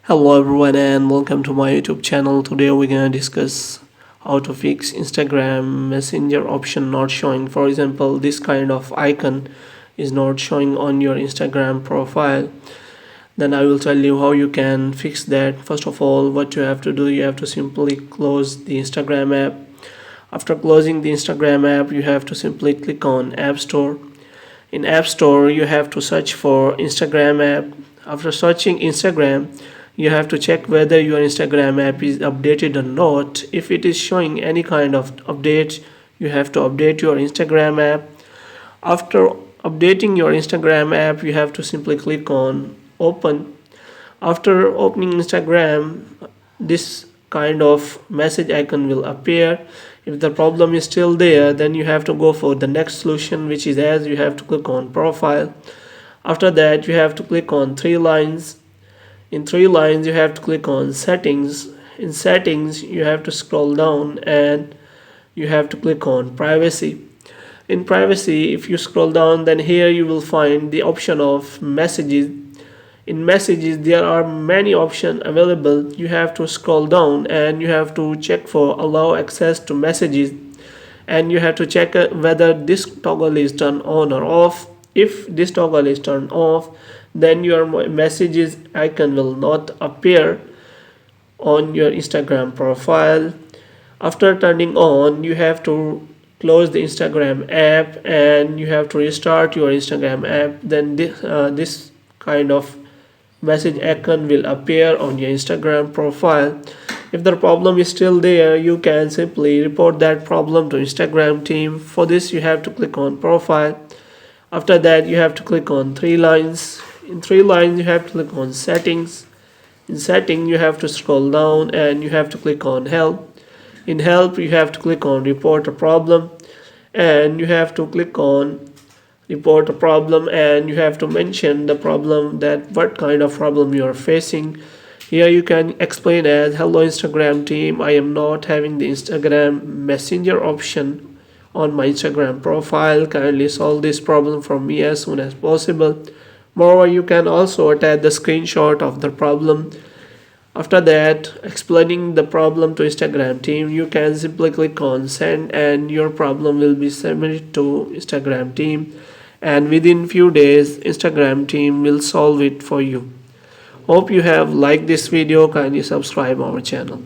Hello everyone and welcome to my YouTube channel. Today we're gonna discuss how to fix Instagram Messenger option not showing. For example, this kind of icon is not showing on your Instagram profile. Then I will tell you how you can fix that. First of all, what you have to do, you have to simply close the Instagram app. After closing the Instagram app, you have to simply click on App Store. In App Store, you have to search for Instagram app. After searching Instagram, you have to check whether your Instagram app is updated or not. If it is showing any kind of update, you have to update your Instagram app. After updating your Instagram app, you have to simply click on open. After opening Instagram, this kind of message icon will appear. If the problem is still there, then you have to go for the next solution, which is as you have to click on profile. After that, you have to click on three lines. In three lines, you have to click on settings. In settings, you have to scroll down and you have to click on privacy. In privacy, if you scroll down, then here you will find the option of messages. In messages, there are many options available. You have to scroll down and you have to check for allow access to messages, and you have to check whether this toggle is turned on or off. If this toggle is turned off, then your messages icon will not appear on your Instagram profile. After turning on, you have to close the Instagram app and you have to restart your Instagram app. Then this kind of message icon will appear on your Instagram profile. If the problem is still there, you can simply report that problem to Instagram team. For this, you have to click on profile. After that, you have to click on three lines. In three lines, you have to click on settings. In setting, you have to scroll down and you have to click on help. In help, you have to click on report a problem, and you have to click on report a problem and you have to mention the problem, that what kind of problem you are facing. Here you can explain as, hello Instagram team, I am not having the Instagram Messenger option on my Instagram profile. Kindly solve this problem for me as soon as possible. Moreover, you can also attach the screenshot of the problem. After that, explaining the problem to Instagram team, you can simply click on send and your problem will be submitted to Instagram team, and within few days Instagram team will solve it for you. Hope you have liked this video. Kindly subscribe our channel.